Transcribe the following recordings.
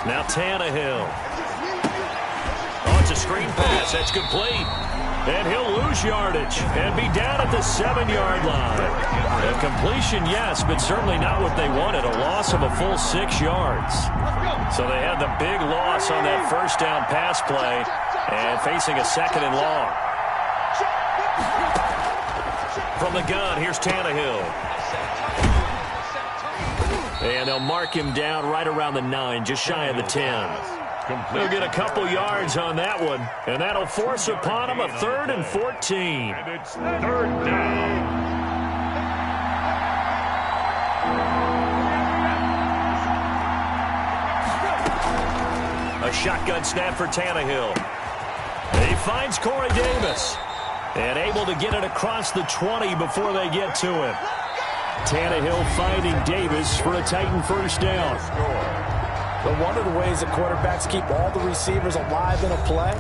Now Tannehill. Oh, it's a screen pass. That's complete. And he'll lose yardage and be down at the 7-yard line. A completion, yes, but certainly not what they wanted. A loss of a full 6 yards. So they had the big loss on that first down pass play and facing a 2nd and long. From the gun, here's Tannehill. And they'll mark him down right around the 9, just shy of the 10. They'll get a couple yards on that one, and that'll force upon him a 3rd and 14. And it's 3rd down. A shotgun snap for Tannehill. He finds Corey Davis and able to get it across the 20 before they get to him. Tannehill finding Davis for a Titan first down. But one of the ways that quarterbacks keep all the receivers alive in a play,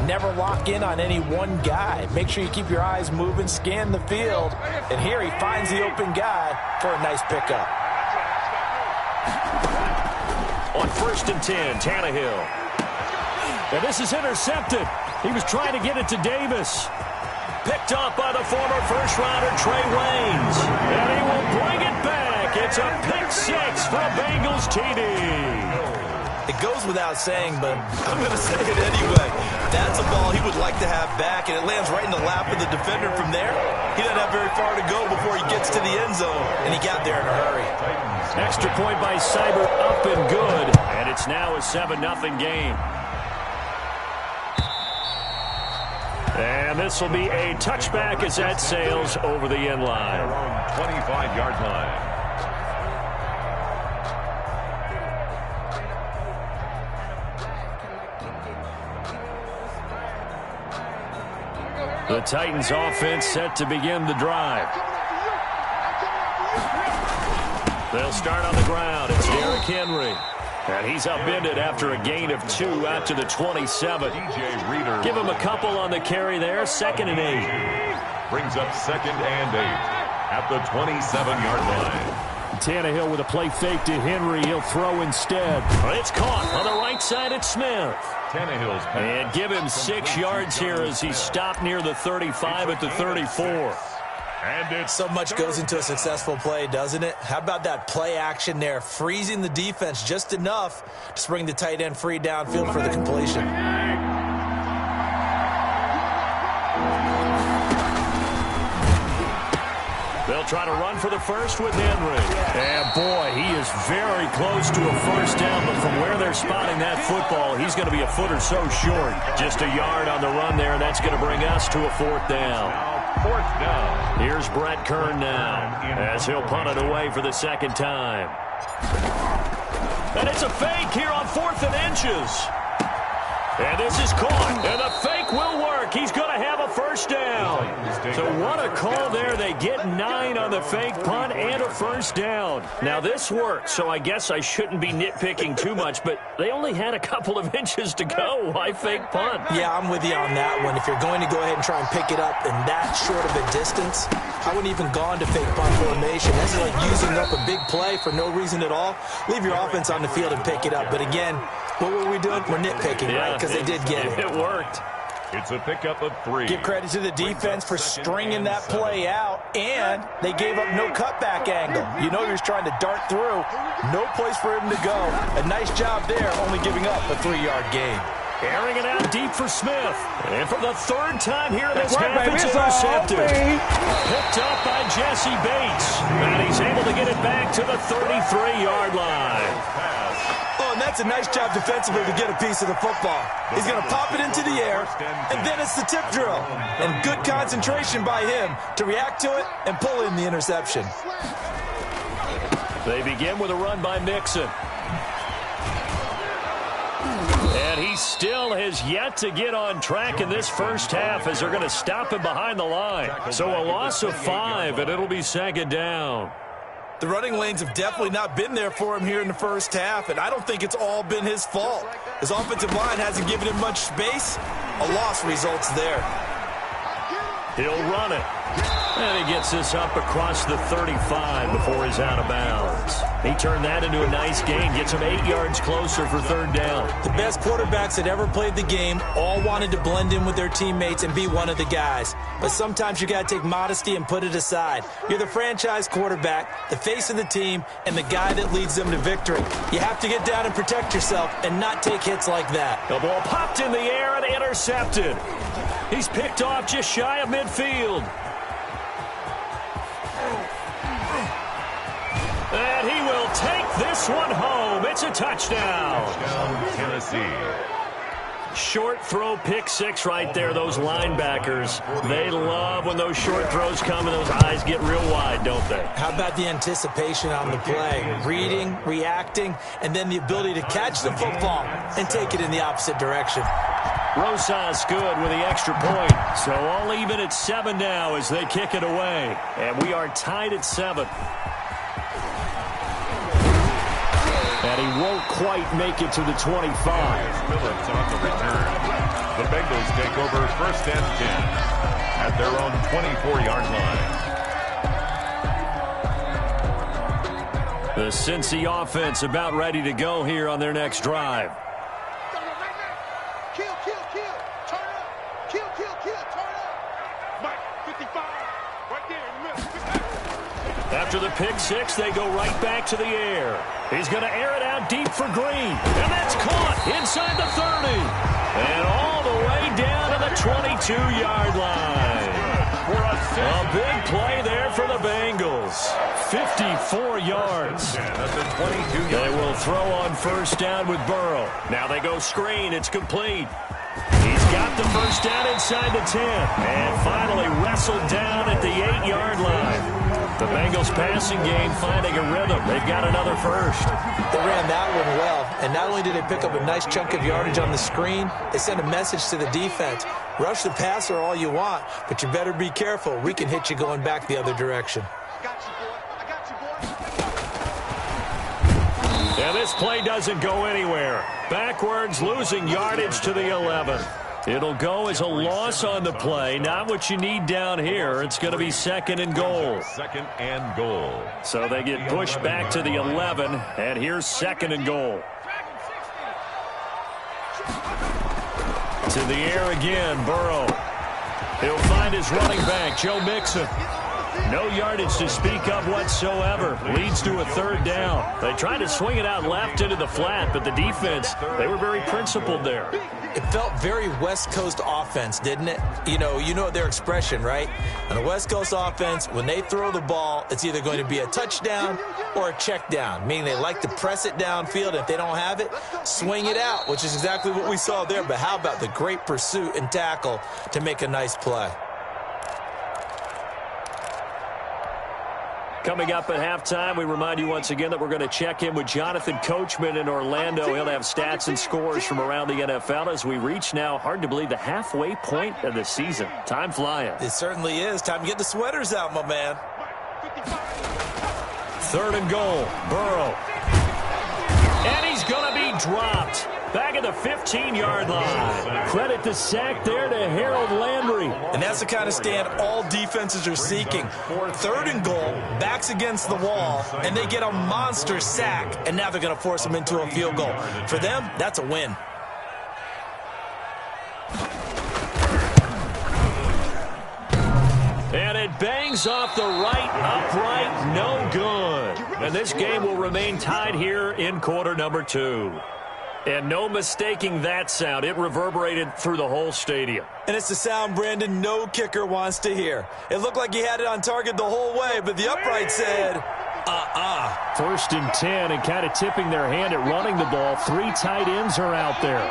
never lock in on any one guy. Make sure you keep your eyes moving, scan the field, and here he finds the open guy for a nice pickup. On 1st and 10, Tannehill. And this is intercepted. He was trying to get it to Davis. Picked up by the former first-rounder Trey Waynes. And he will bring it back. It's a pick 6 for Bengals TD. It goes without saying, but I'm going to say it anyway. That's a ball he would like to have back, and it lands right in the lap of the defender from there. He doesn't have very far to go before he gets to the end zone, and he got there in a hurry. Extra point by Seibert, up and good. And it's now a 7-0 game. And this will be a touchback as that sails over the end line. Around 25-yard line. The Titans offense set to begin the drive. They'll start on the ground. It's Derrick Henry. And he's upended after a gain of 2 out to the 27. Give him a couple on the carry there. 2nd and 8. Brings up 2nd and 8 at the 27-yard line. Tannehill with a play fake to Henry. He'll throw instead. It's caught on the right side at Smith. Tannehill's pass. And give him 6 yards here as he stopped near the 35 at the 34. And it's so much goes into a successful play, doesn't it? How about that play action there, freezing the defense just enough to bring the tight end free downfield for the completion. They'll try to run for the first with Henry. And boy, he is very close to a first down, but from where they're spotting that football, he's going to be a foot or so short. Just a yard on the run there. That's going to bring us to a 4th down. 4th down. Here's Brett Kern now as he'll punt it away for the 2nd time. And it's a fake here on 4th and inches. And this is caught. And the fake will work. He's going to have a first down. So what a call there. They get 9 on the fake punt and a first down. Now this works, so I guess I shouldn't be nitpicking too much, but they only had a couple of inches to go. Why fake punt? Yeah, I'm with you on that one. If you're going to go ahead and try and pick it up in that short of a distance, I wouldn't even gone to fake punt formation. That's like using up a big play for no reason at all. Leave your offense on the field and pick it up. But again, what were we doing? We're nitpicking, right? Because they did get it. It worked. It's a pickup of 3. Give credit to the defense for stringing that play out, and they gave up no cutback angle. You know he was trying to dart through. No place for him to go. A nice job there, only giving up a 3-yard gain. Airing it out deep for Smith. And for the 3rd time here in this half, it's intercepted. Picked up by Jesse Bates. And he's able to get it back to the 33-yard line. Oh, and that's a nice job defensively to get a piece of the football. He's going to pop it into the air, and then it's the tip drill. And good concentration by him to react to it and pull in the interception. They begin with a run by Mixon. And he still has yet to get on track in this first half as they're going to stop him behind the line. So a loss of 5, and it'll be 2nd down. The running lanes have definitely not been there for him here in the first half, and I don't think it's all been his fault. His offensive line hasn't given him much space. A loss results there. He'll run it. And he gets this up across the 35 before he's out of bounds. He turned that into a nice gain, gets him 8 yards closer for third down. The best quarterbacks that ever played the game all wanted to blend in with their teammates and be one of the guys. But sometimes you got to take modesty and put it aside. You're the franchise quarterback, the face of the team, and the guy that leads them to victory. You have to get down and protect yourself and not take hits like that. The ball popped in the air and intercepted. He's picked off just shy of midfield. And he will take this one home. It's a touchdown. Touchdown, Tennessee. Short throw, pick six right there. Those linebackers, they love when those short throws come and those eyes get real wide, don't they? How about the anticipation on the play? Reading, reacting, and then the ability to catch the football and take it in the opposite direction. Rosas good with the extra point. So all even at 7 now as they kick it away. And we are tied at 7. And he won't quite make it to the 25. Phillips on the return. The Bengals take over 1st and 10 at their own 24-yard line. The Cincy offense about ready to go here on their next drive. Kill, turn up. Kill, turn up. Mike, 55, right there in the middle. After the pick six, they go right back to the air. He's going to air it out deep for Green. And that's caught inside the 30. And all the way down to the 22-yard line. A big play there for the Bengals. 54 yards. They will throw on first down with Burrow. Now they go screen. It's complete. He's got the first down inside the 10. And finally wrestled down at the 8-yard line. The Bengals passing game finding a rhythm. They've got another first. They ran that one well, and not only did they pick up a nice chunk of yardage on the screen, they sent a message to the defense. Rush the passer all you want, but you better be careful. We can hit you going back the other direction. I got you, boy. And this play doesn't go anywhere. Backwards, losing yardage to the 11. It'll go as a loss on the play. Not what you need down here. It's going to be 2nd and goal. 2nd and goal. So they get pushed back to the 11, and here's 2nd and goal. To the air again, Burrow. He'll find his running back, Joe Mixon. No yardage to speak of whatsoever. Leads to a 3rd down. They tried to swing it out left into the flat, but the defense, they were very principled there. It felt very West Coast offense, didn't it? You know their expression, right? On a West Coast offense, when they throw the ball, it's either going to be a touchdown or a check down, meaning they like to press it downfield. If they don't have it, swing it out, which is exactly what we saw there. But how about the great pursuit and tackle to make a nice play? Coming up at halftime, we remind you once again that we're going to check in with Jonathan Coachman in Orlando. He'll have stats and scores from around the NFL as we reach now, hard to believe, the halfway point of the season. Time flying. It certainly is. Time to get the sweaters out, my man. 3rd and goal, Burrow. And he's going to be dropped. Back at the 15-yard line. Credit the sack there to Harold Landry. And that's the kind of stand all defenses are seeking. 3rd and goal, backs against the wall, and they get a monster sack. And now they're going to force him into a field goal. For them, that's a win. And it bangs off the right upright, no good. And this game will remain tied here in quarter number 2. And no mistaking that sound. It reverberated through the whole stadium. And it's the sound, Brandon, no kicker wants to hear. It looked like he had it on target the whole way, but the upright said, 1st and 10, and kind of tipping their hand at running the ball. 3 tight ends are out there.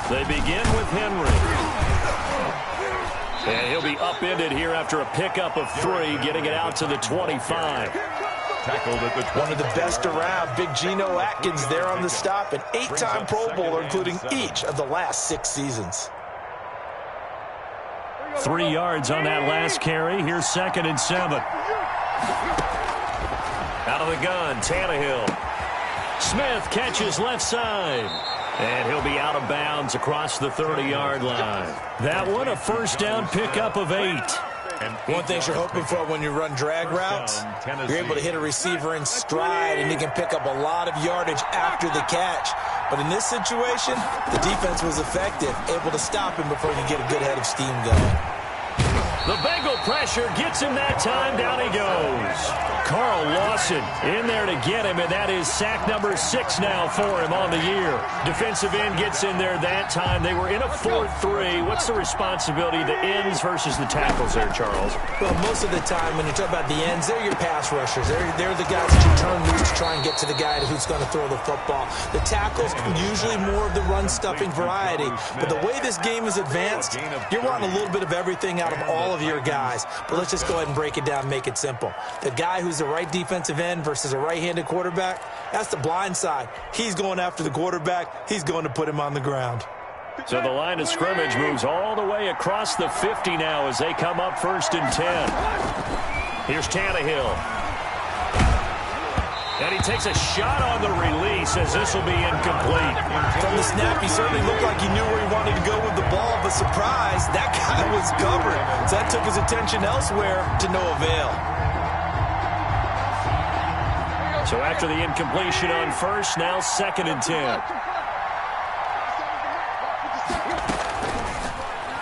They begin with Henry. And he'll be upended here after a pickup of 3, getting it out to the 25. Tackled at the 20. One of the best around, Big Geno Atkins there on the stop, an 8-time Pro Bowler, including each of the last 6 seasons. 3 yards on that last carry. Here's 2nd and 7. Out of the gun, Tannehill. Smith catches left side. And he'll be out of bounds across the 30-yard line. That one, a first down pickup of 8. One thing you're hoping for when you run drag routes, you're able to hit a receiver in stride, and he can pick up a lot of yardage after the catch. But in this situation, the defense was effective, able to stop him before he could get a good head of steam going. The Bengal pressure gets him that time. Down he goes. Carl Lawson in there to get him, and that is sack number 6 now for him on the year. Defensive end gets in there that time. They were in a 4-3. What's the responsibility of the ends versus the tackles there, Charles? Well, most of the time when you talk about the ends, they're your pass rushers. They're the guys that you turn loose to try and get to the guy who's going to throw the football. The tackles, usually more of the run-stuffing variety. But the way this game is advanced, you're wanting a little bit of everything out of all of your guys. But let's just go ahead and break it down and make it simple. The guy who's the right defensive end versus a right-handed quarterback, that's the blind side. He's going after the quarterback. He's going to put him on the ground. So the line of scrimmage moves all the way across the 50 now as they come up 1st and 10. Here's Tannehill. And he takes a shot on the release as this will be incomplete. From the snap, he certainly looked like he knew where he wanted to go with the ball, but surprise, that guy was covered. So that took his attention elsewhere to no avail. So after the incompletion on 1st, now 2nd and 10.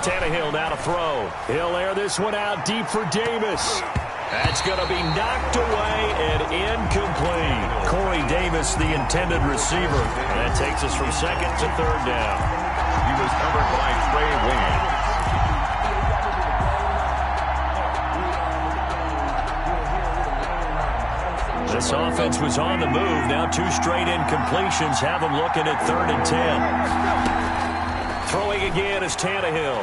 Tannehill now to throw. He'll air this one out deep for Davis. That's going to be knocked away and incomplete. Corey Davis, the intended receiver. And that takes us from 2nd to 3rd down. He was covered by Trey Wayne. This offense was on the move. Now 2 straight incompletions have them looking at 3rd and 10. Throwing again is Tannehill.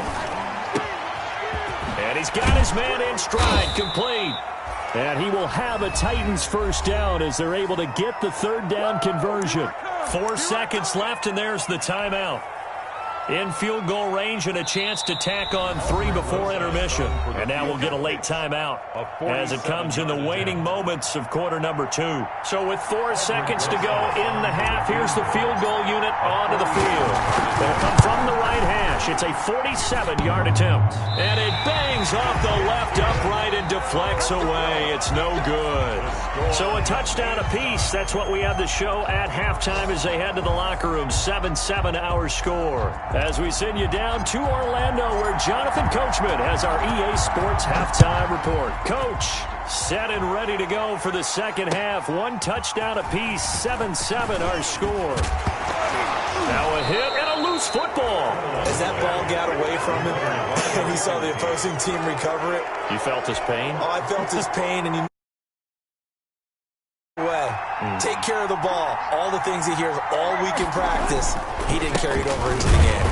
And he's got his man in stride, complete. And he will have a Titans first down as they're able to get the 3rd down conversion. 4 seconds left, and there's the timeout. In field goal range and a chance to tack on 3 before intermission. And now we'll get a late timeout as it comes in the waning moments of quarter number 2. So with 4 seconds to go in the half, here's the field goal unit onto the field. They'll come from the right hash. It's a 47-yard attempt. And it bangs off the left upright and deflects away. It's no good. So a touchdown apiece. That's what we have the show at halftime as they head to the locker room. 7-7 our score. As we send you down to Orlando, where Jonathan Coachman has our EA Sports halftime report. Coach, set and ready to go for the second half. 1 touchdown apiece, 7-7 our score. Now a hit and a loose football. As that ball got away from him, and he saw the opposing team recover it. You felt his pain? Oh, I felt his pain, and he take care of the ball. All the things he hears all week in practice, he didn't carry it over into the game.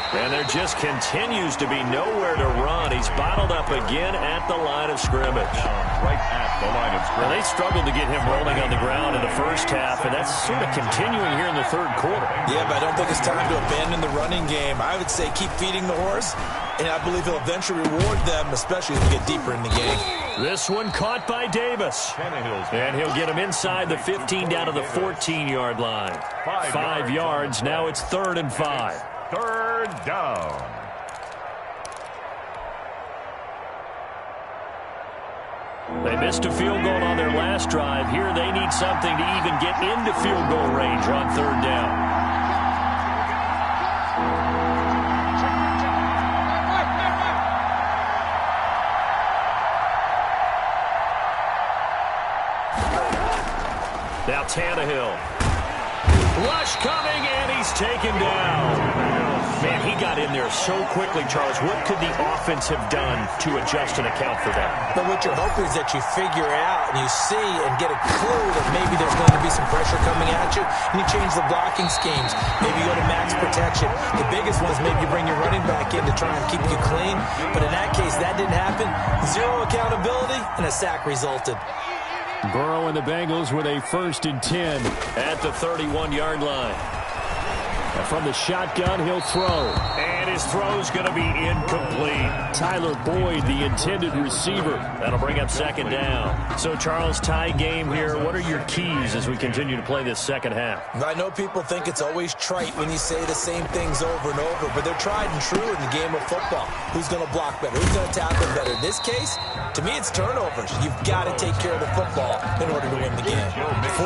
And there just continues to be nowhere to run. He's bottled up again at the line of scrimmage. Right at the line of scrimmage. Now, they struggled to get him rolling on the ground in the first half, and that's sort of continuing here in the 3rd quarter. Yeah, but I don't think it's time to abandon the running game. I would say keep feeding the horse, and I believe he'll eventually reward them, especially as we get deeper in the game. This one caught by Davis. And he'll get him inside the 15 down to the 14-yard line. 5 yards. Now it's 3rd and 5. 3rd down. They missed a field goal on their last drive. Here they need something to even get into field goal range on 3rd down. Now Tannehill. Rush coming, and he's taken down. Man, he got in there so quickly, Charles. What could the offense have done to adjust and account for that? But what you're hoping is that you figure out and you see and get a clue that maybe there's going to be some pressure coming at you, and you change the blocking schemes. Maybe you go to max protection. The biggest one is maybe you bring your running back in to try and keep you clean. But in that case, that didn't happen. 0 accountability, and a sack resulted. Burrow and the Bengals with a 1st and 10 at the 31-yard line. And from the shotgun, he'll throw. And his throw's going to be incomplete. Tyler Boyd, the intended receiver. That'll bring up second down. So, Charles, tie game here. What are your keys as we continue to play this second half? I know people think it's always trite when you say the same things over and over, but they're tried and true in the game of football. Who's going to block better? Who's going to tackle better? In this case, to me, it's turnovers. You've got to take care of the football in order to win the game.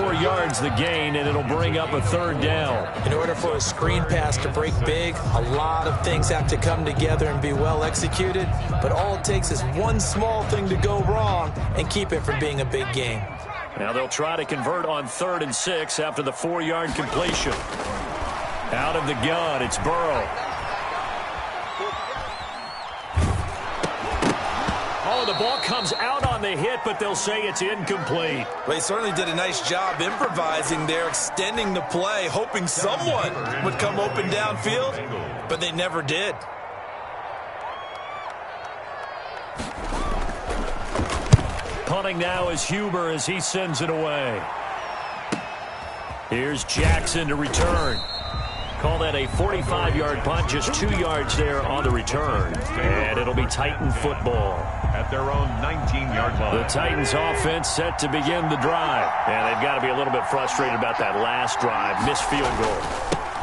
4 yards the gain, and it'll bring up a third down. In order for a screen pass to break big, a lot of things have to come together and be well executed, but all it takes is one small thing to go wrong and keep it from being a big game. Now they'll try to convert on 3rd and 6 after the 4-yard completion. Out of the gun, it's Burrow. Oh, the ball comes out on the hit, but they'll say it's incomplete. Well, he certainly did a nice job improvising there, extending the play, hoping someone would come open downfield, but they never did. Punting now is Huber as he sends it away. Here's Jackson to return. Call that a 45-yard punt, just 2 yards there on the return. And it'll be Titan football. At their own 19-yard line. The Titans offense set to begin the drive. And they've got to be a little bit frustrated about that last drive, missed field goal.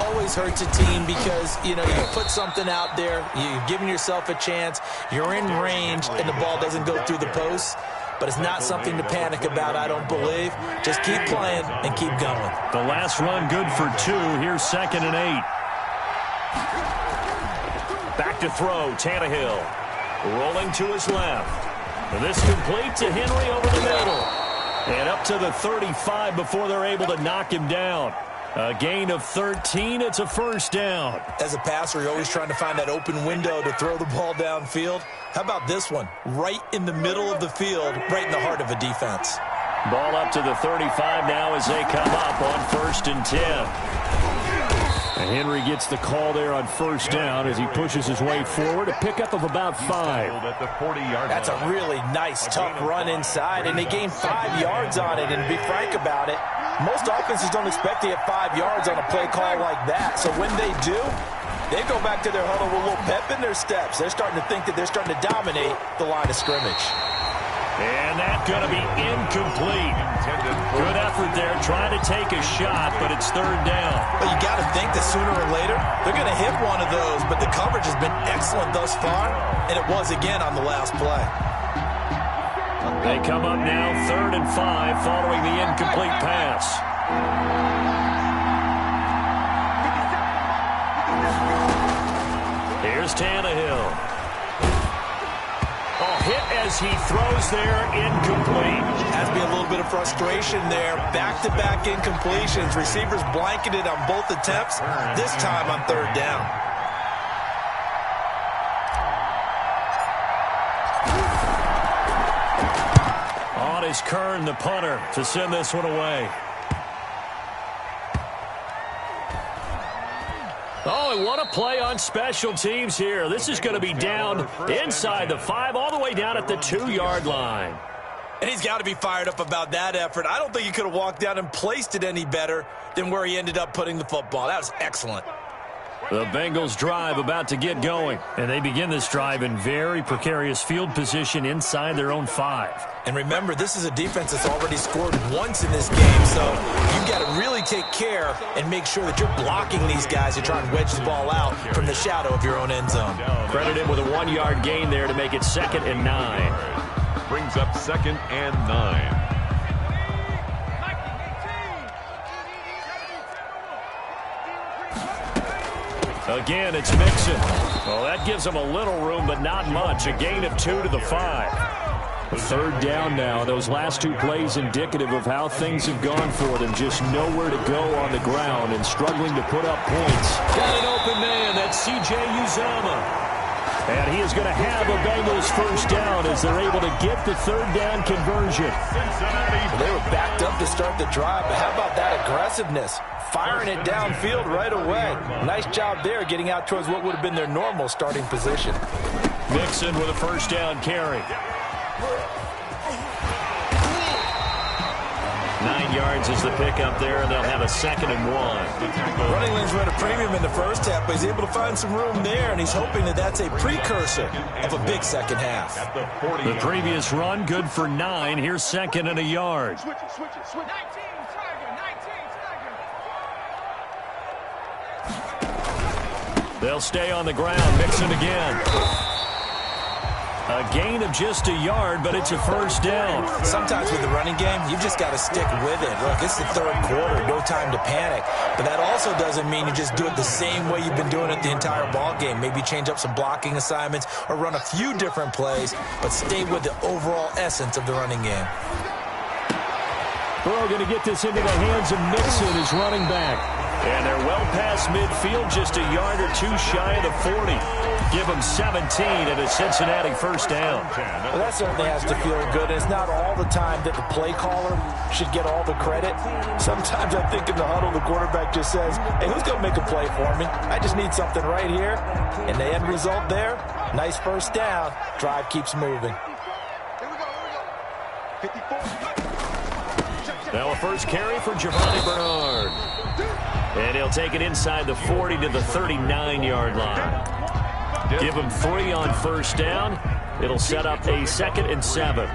Always hurts a team because, you put something out there, you're giving yourself a chance, you're in range, and the ball doesn't go through the posts. But it's not something to panic about, I don't believe. Just keep playing and keep going. The last run good for 2. Here's 2nd and 8. Back to throw, Tannehill. Rolling to his left. And this complete to Henry over the middle. And up to the 35 before they're able to knock him down. A gain of 13. It's a first down. As a passer, you're always trying to find that open window to throw the ball downfield. How about this one? Right in the middle of the field, right in the heart of a defense. Ball up to the 35 now as they come up on 1st and 10. And Henry gets the call there on first down as he pushes his way forward. A pickup of about 5. At the 40-yard That's a really nice, tough run inside, and they gained 5 yards on it. And to be frank about it, most offenses don't expect to get 5 yards on a play call like that. So when they do, they go back to their huddle with a little pep in their steps. They're starting to think that they're starting to dominate the line of scrimmage. And that's going to be incomplete. Good effort there, trying to take a shot, but it's 3rd down. But you got to think that sooner or later, they're going to hit one of those. But the coverage has been excellent thus far, and it was again on the last play. They come up now 3rd and 5 following the incomplete pass. Here's Tannehill. Oh, hit as he throws there, incomplete. Has to be a little bit of frustration there. Back-to-back incompletions. Receivers blanketed on both attempts, this time on 3rd down. On is Kern, the punter, to send this one away. Oh, and what a play on special teams here. This is going to be down inside the 5, all the way down at the 2-yard line. And he's got to be fired up about that effort. I don't think he could have walked down and placed it any better than where he ended up putting the football. That was excellent. The Bengals drive about to get going. And they begin this drive in very precarious field position inside their own 5. And remember, this is a defense that's already scored once in this game, so you've got to really take care and make sure that you're blocking these guys to try and wedge the ball out from the shadow of your own end zone. Credit him with a 1-yard gain there to make it 2nd and 9. Brings up 2nd and 9. Again, it's Mixon. Well, that gives them a little room, but not much. A gain of 2 to the 5. 3rd down now. Those last 2 plays indicative of how things have gone for them. Just nowhere to go on the ground and struggling to put up points. Got an open man. That's C.J. Uzomah. And he is going to have a Bengals first down as they're able to get the 3rd down conversion. They were backed up to start the drive, but how about that aggressiveness? Firing it downfield right away. Nice job there getting out towards what would have been their normal starting position. Mixon with a first down carry. 9 yards is the pickup there, and they'll have a 2nd and 1. Running lanes were at a premium in the first half, but he's able to find some room there, and he's hoping that that's a precursor of a big second half. The previous run, good for 9. Here's 2nd and a yard. Switch it, switch it, switch it. 19, They'll stay on the ground, mixing again. A gain of just a yard, but it's a first down. Sometimes with the running game, you've just got to stick with it. Look, it's the third quarter, no time to panic. But that also doesn't mean you just do it the same way you've been doing it the entire ball game. Maybe change up some blocking assignments or run a few different plays, but stay with the overall essence of the running game. Burrow going to get this into the hands of Mixon, his running back. And they're well past midfield, just a yard or 2 shy of the 40. Give them 17 and a Cincinnati first down. Well, that certainly has to feel good. And it's not all the time that the play caller should get all the credit. Sometimes I think in the huddle, the quarterback just says, hey, who's going to make a play for me? I just need something right here. And the end result there, nice first down. Drive keeps moving. Here we go, here we go. 54. Now a first carry for Giovanni Bernard. And he'll take it inside the 40 to the 39-yard line. Give him 3 on first down. It'll set up a 2nd and 7.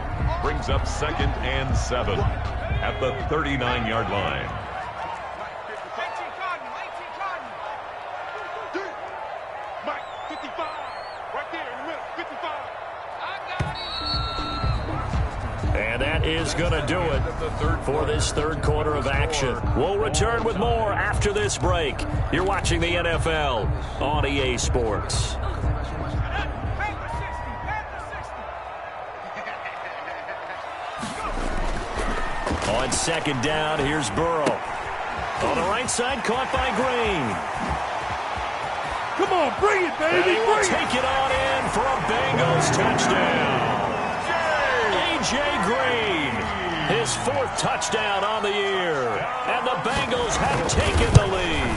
Brings up 2nd and 7 at the 39-yard line. Mike, 55. Right there in the middle, 55. And that is going to do it for this third quarter of action. We'll return with more after this break. You're watching the NFL on EA Sports. On 2nd down, here's Burrow. On the right side, caught by Green. Come on, bring it, baby. And he will take it on in for a Bengals touchdown. A.J. Green, his 4th touchdown on the year. And the Bengals have taken the lead.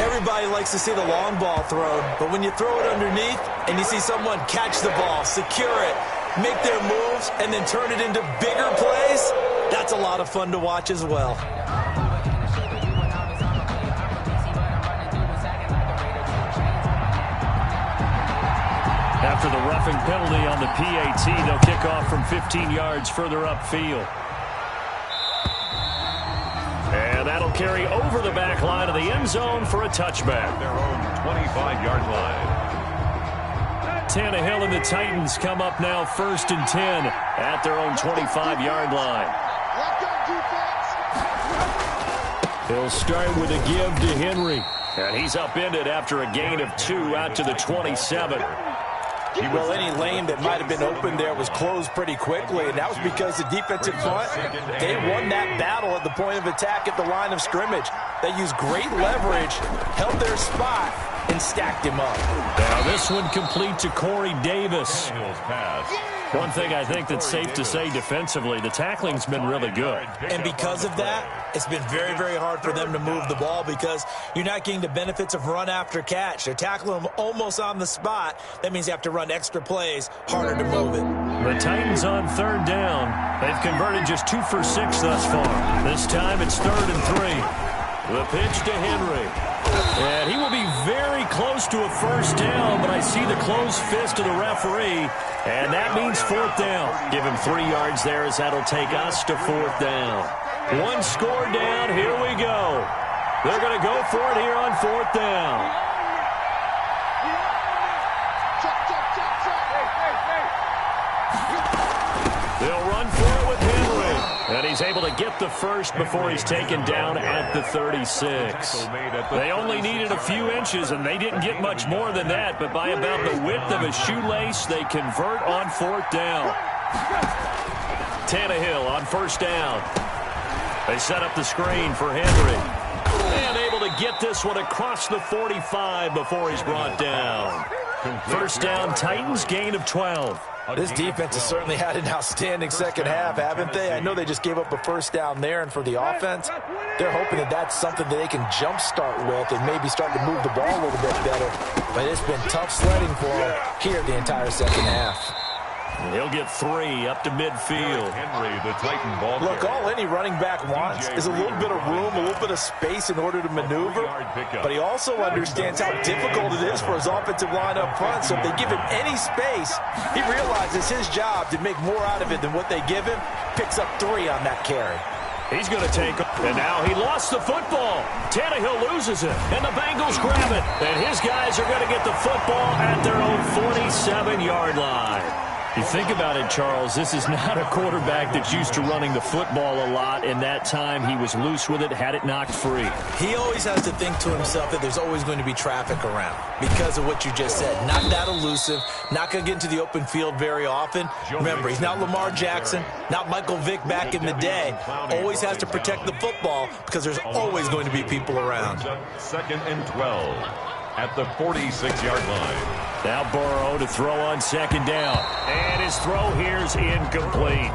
Everybody likes to see the long ball thrown, but when you throw it underneath and you see someone catch the ball, secure it, make their moves, and then turn it into bigger plays, that's a lot of fun to watch as well. After the roughing penalty on the PAT, they'll kick off from 15 yards further upfield. And that'll carry over the back line of the end zone for a touchback. Their own 25-yard line. Tannehill and the Titans come up now 1st and 10 at their own 25-yard line. He'll start with a give to Henry. And he's upended after a gain of 2 out to the 27. Well, any lane that might have been open there was closed pretty quickly, and that was because the defensive front, they won that battle at the point of attack at the line of scrimmage. They used great leverage, held their spot, and stacked him up. Now this one complete to Corey Davis. Pass. One thing I think that's safe to say defensively, the tackling's been really good. And because of that, it's been very, very hard for them to move the ball because you're not getting the benefits of run after catch. They're tackling them almost on the spot. That means you have to run extra plays, harder to move it. The Titans on 3rd down. They've converted just 2 for 6 thus far. This time it's 3rd and 3. The pitch to Henry. And he will be very close to a first down, but I see the closed fist of the referee, and that means 4th down. Give him 3 yards there as that'll take us to 4th down. 1 score down, here we go. They're going to go for it here on 4th down. They'll run for it with Henry. And he's able to get the first before he's taken down at the 36. They only needed a few inches, and they didn't get much more than that. But by about the width of a shoelace, they convert on 4th down. Tannehill on 1st down. They set up the screen for Henry. And able to get this one across the 45 before he's brought down. First down, Titans, gain of 12. This defense has certainly had an outstanding second half, haven't they? I know they just gave up a first down there, and for the offense, they're hoping that that's something that they can jumpstart with and maybe start to move the ball a little bit better. But it's been tough sledding for them here the entire second half. He'll get 3 up to midfield. Henry, the Titan ball Look, carrier. all any running back wants is a little bit of room, a little bit of space in order to maneuver. But he also understands how difficult it is for his offensive line up front. So if they give him any space, he realizes his job to make more out of it than what they give him. Picks up 3 on that carry. He's going to take it. And now he lost the football. Tannehill loses it. And the Bengals grab it. And his guys are going to get the football at their own 47-yard line. You think about it, Charles, this is not a quarterback that's used to running the football a lot. In that time, he was loose with it, had it knocked free. He always has to think to himself that there's always going to be traffic around because of what you just said. Not that elusive, not going to get into the open field very often. Remember, he's not Lamar Jackson, not Michael Vick back in the day. Always has to protect the football because there's always going to be people around. 2nd and 12 at the 46-yard line. Now Burrow to throw on 2nd down. And his throw here's incomplete.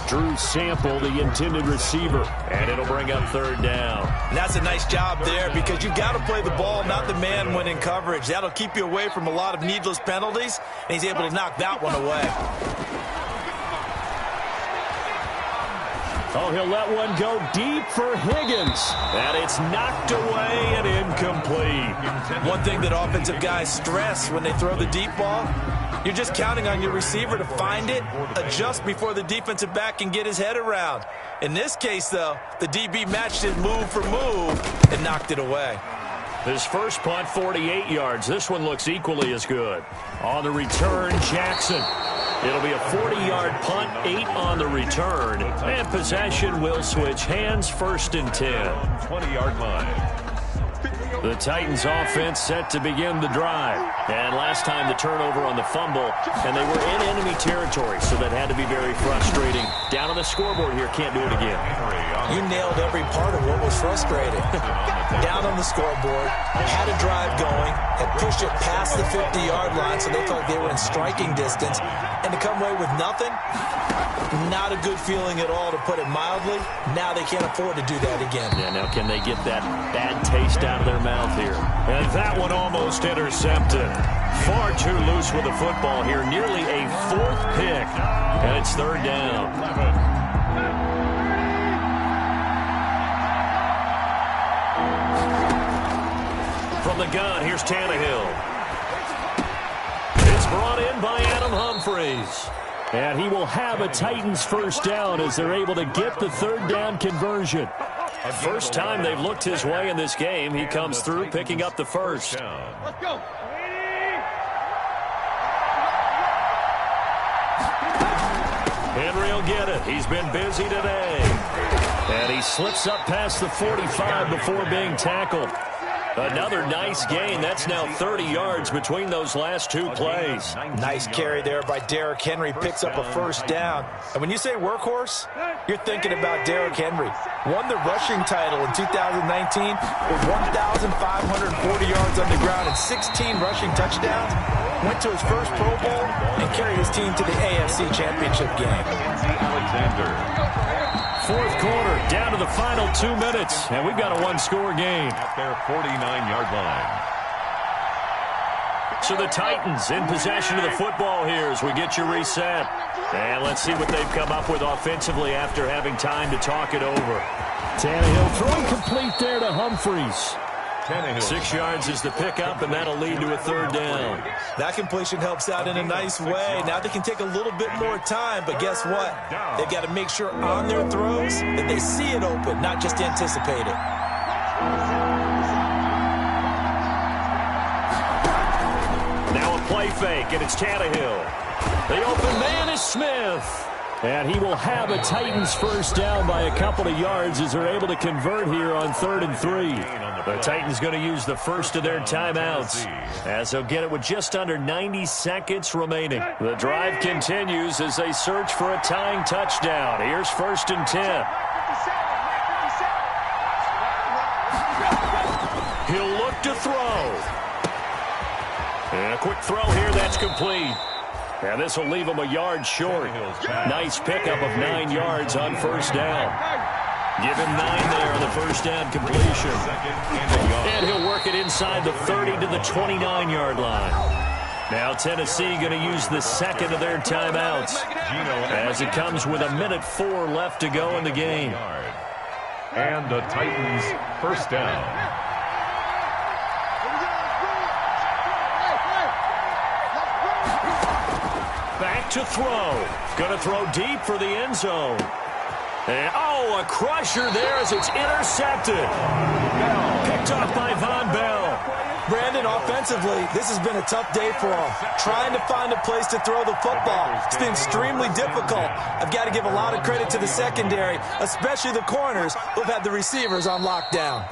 Drew Sample, the intended receiver. And it'll bring up 3rd down. And that's a nice job there because you've got to play the ball, not the man when in coverage. That'll keep you away from a lot of needless penalties, and he's able to knock that one away. Oh, he'll let one go deep for Higgins. And it's knocked away and incomplete. One thing that offensive guys stress when they throw the deep ball, you're just counting on your receiver to find it, adjust before the defensive back can get his head around. In this case, though, the DB matched it move for move and knocked it away. His first punt, 48 yards. This one looks equally as good. On the return, Jackson. It'll be a 40-yard punt, 8 on the return. And possession will switch hands, 1st and 10. 20-yard line. The Titans offense set to begin the drive. And last time the turnover on the fumble, and they were in enemy territory, so that had to be very frustrating. Down on the scoreboard here, can't do it again. You nailed every part of what was frustrating. Down on the scoreboard, had a drive going, had pushed it past the 50-yard line, so they felt like they were in striking distance. And to come away with nothing, not a good feeling at all, to put it mildly. Now they can't afford to do that again. Yeah, now can they get that bad taste out of their mouth here? And that one almost intercepted. Far too loose with the football here. Nearly a 4th pick. And it's 3rd down. From the gun, here's Tannehill. It's brought in by Adam Humphries. And he will have a Titans 1st down as they're able to get the 3rd down conversion. First time they've looked his way in this game. He comes through picking up the 1st. Let's go. Henry will get it. He's been busy today. And he slips up past the 45 before being tackled. Another nice gain. That's now 30 yards between those last 2 plays. Nice carry there by Derrick Henry. Picks up a 1st down. And when you say workhorse, you're thinking about Derrick Henry. Won the rushing title in 2019 with 1,540 yards on the ground and 16 rushing touchdowns. Went to his first Pro Bowl and carried his team to the AFC Championship game. Alexander. 4th quarter, down to the final 2 minutes, and we've got a 1-score game. At their 49-yard line. So the Titans in possession of the football here as we get you reset. And let's see what they've come up with offensively after having time to talk it over. Tannehill throwing complete there to Humphries. 6 yards is the pickup, and that'll lead to a 3rd down. That completion helps out in a nice way. Now they can take a little bit more time, but guess what? They've got to make sure on their throws that they see it open, not just anticipate it. Now a play fake, and it's Tannehill. The open man is Smith. And he will have a Titans 1st down by a couple of yards as they're able to convert here on 3rd and 3. The Titans going to use the first of their timeouts as they'll get it with just under 90 seconds remaining. The drive continues as they search for a tying touchdown. Here's 1st and 10. He'll look to throw. And a quick throw here, that's complete. And this will leave him a yard short. Nice pickup of 9 yards on 1st down. Give him 9 there on the 1st down completion. And he'll work it inside the 30 to the 29-yard line. Now Tennessee going to use the second of their timeouts as it comes with 1:04 left to go in the game. And the Titans first down. Back to throw. Going to throw deep for the end zone. And, oh, a crusher there as it's intercepted. Picked off by Von Bell. Brandon, offensively, this has been a tough day for him. Trying to find a place to throw the football. It's been extremely difficult. I've got to give a lot of credit to the secondary, especially the corners who've had the receivers on lockdown.